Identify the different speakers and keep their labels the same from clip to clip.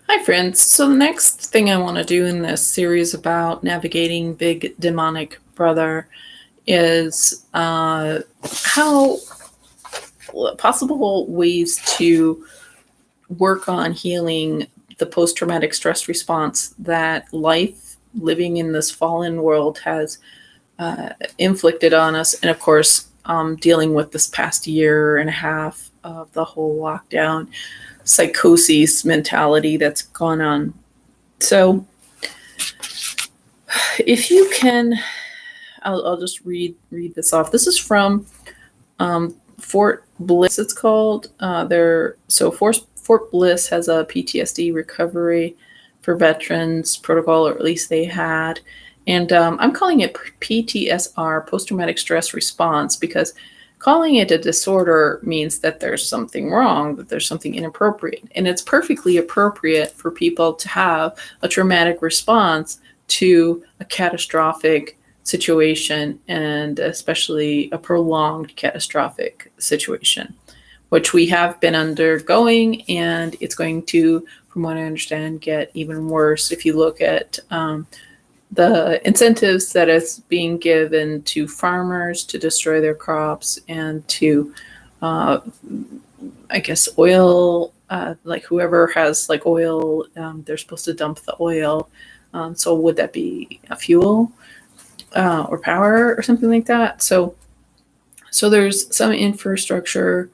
Speaker 1: Hi, friends. So, the next thing I want to do in this series about navigating Big Demonic Brother is how possible ways to work on healing the post traumatic stress response that life living in this fallen world has inflicted on us. And of course, dealing with this past year and a half of the whole lockdown psychosis mentality that's gone on. So, if you can, I'll just read this off. This is from Fort Bliss. It's called. Fort Bliss has a PTSD recovery for veterans protocol, or at least they had. And I'm calling it PTSR, post traumatic stress response, because calling it a disorder means that there's something wrong, that there's something inappropriate. And it's perfectly appropriate for people to have a traumatic response to a catastrophic situation, and especially a prolonged catastrophic situation, which we have been undergoing, and it's going to, from what I understand, get even worse if you look at the incentives that is being given to farmers to destroy their crops and to, uh, I guess, oil. Like whoever has like oil, they're supposed to dump the oil. So would that be a fuel or power or something like that? So there's some infrastructure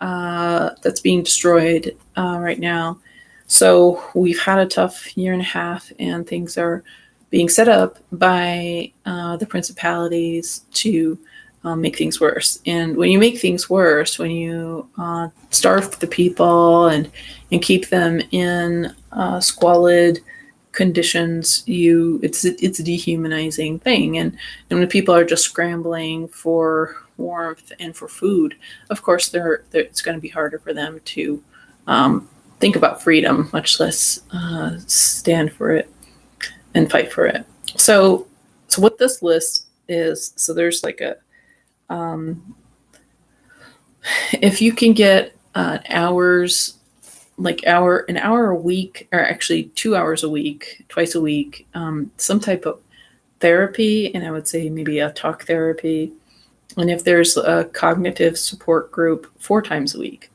Speaker 1: that's being destroyed right now. So we've had a tough year and a half, and things are being set up by the principalities to make things worse. And when you make things worse, when you starve the people and keep them in squalid conditions, it's a dehumanizing thing. And when people are just scrambling for warmth and for food, of course it's going to be harder for them to think about freedom, much less stand for it and fight for it. So what this list is, so there's like a if you can get hours, like an hour a week, or actually 2 hours a week, twice a week, some type of therapy, and I would say maybe a talk therapy, and if there's a cognitive support group 4 times a week.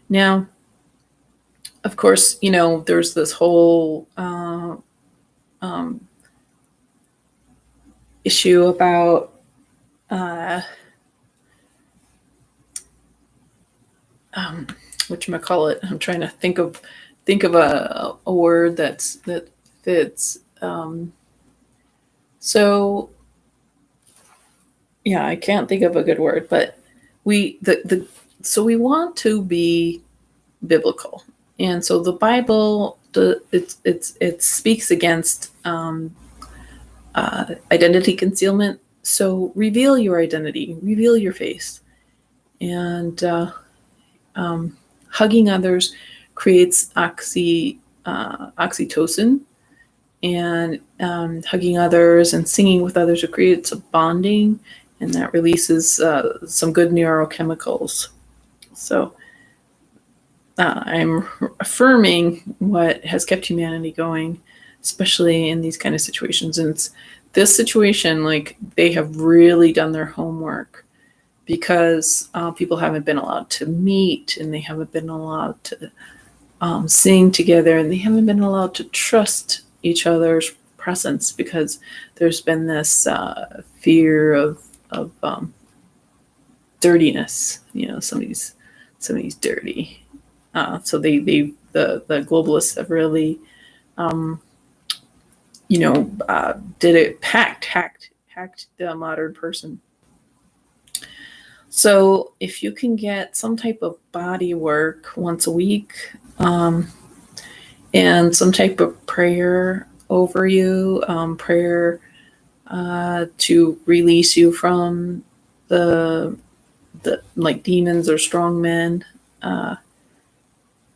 Speaker 1: Now, of course, there's this whole um, issue about uh, um, whatchamacallit. I'm trying to think of a word that fits. So yeah, I can't think of a good word, but the so we want to be biblical, and so the Bible it speaks against identity concealment. So reveal your identity, reveal your face, and hugging others creates oxytocin, and hugging others and singing with others, it creates a bonding, and that releases some good neurochemicals. So I'm affirming what has kept humanity going, especially in these kind of situations. And it's this situation, like they have really done their homework, because people haven't been allowed to meet, and they haven't been allowed to sing together, and they haven't been allowed to trust each other's presence, because there's been this fear of dirtiness. Somebody's dirty. So the globalists have really did it, hacked the modern person. So if you can get some type of body work once a week, and some type of prayer over you, prayer to release you from the like demons or strong men,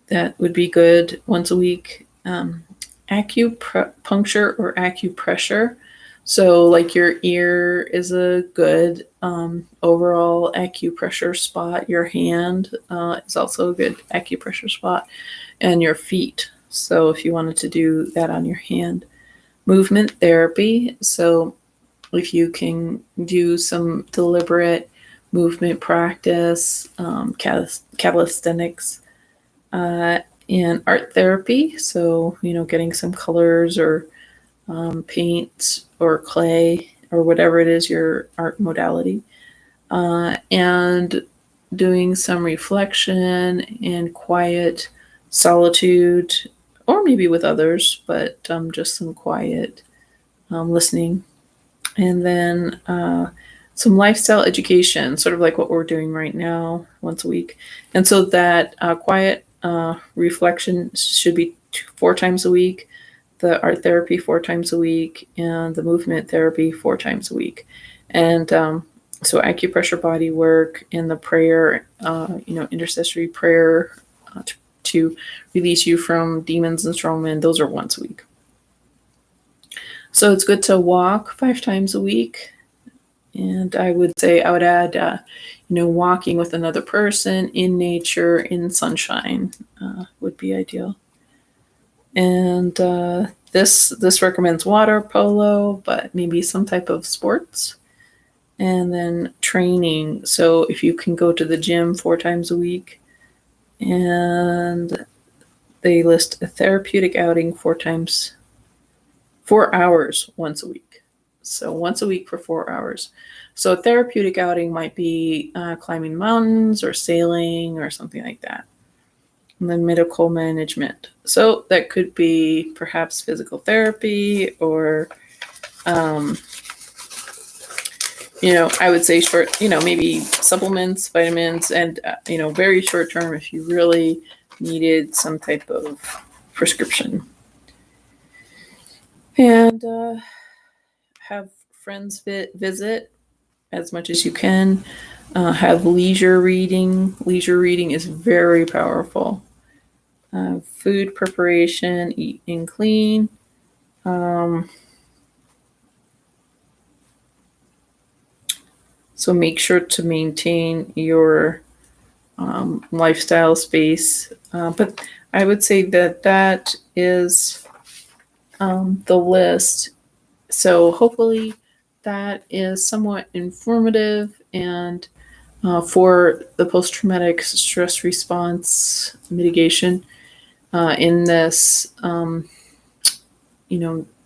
Speaker 1: that would be good once a week. Acupuncture or acupressure. So, like your ear is a good overall acupressure spot. Your hand is also a good acupressure spot, and your feet. So if you wanted to do that on your hand, movement therapy. So if you can do some deliberate movement practice, calisthenics, and art therapy. So, getting some colors or paint or clay or whatever it is, your art modality, and doing some reflection and quiet solitude, or maybe with others, but just some quiet listening. And then some lifestyle education, sort of like what we're doing right now, once a week. And so that quiet reflection should be 4 times a week, the art therapy 4 times a week, and the movement therapy 4 times a week. And so acupressure, body work, and the prayer, intercessory prayer to release you from demons and strongmen, those are once a week. So it's good to walk 5 times a week. And I would say I would add, walking with another person in nature, in sunshine, would be ideal. And this recommends water polo, but maybe some type of sports. And then training. So if you can go to the gym 4 times a week, and they list a therapeutic outing 4 hours once a week. So once a week for 4 hours. So a therapeutic outing might be climbing mountains or sailing or something like that. And then medical management. So that could be perhaps physical therapy or, I would say short, maybe supplements, vitamins, and, very short term if you really needed some type of prescription. And have friends visit as much as you can. Have leisure reading. Leisure reading is very powerful. Food preparation, eat and clean. So make sure to maintain your lifestyle space. But I would say that is the list. So hopefully that is somewhat informative and for the post-traumatic stress response mitigation in this,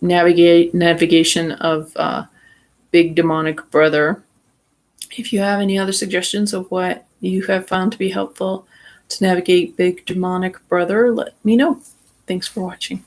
Speaker 1: navigation of big demonic brother. If you have any other suggestions of what you have found to be helpful to navigate big demonic brother, let me know. Thanks for watching.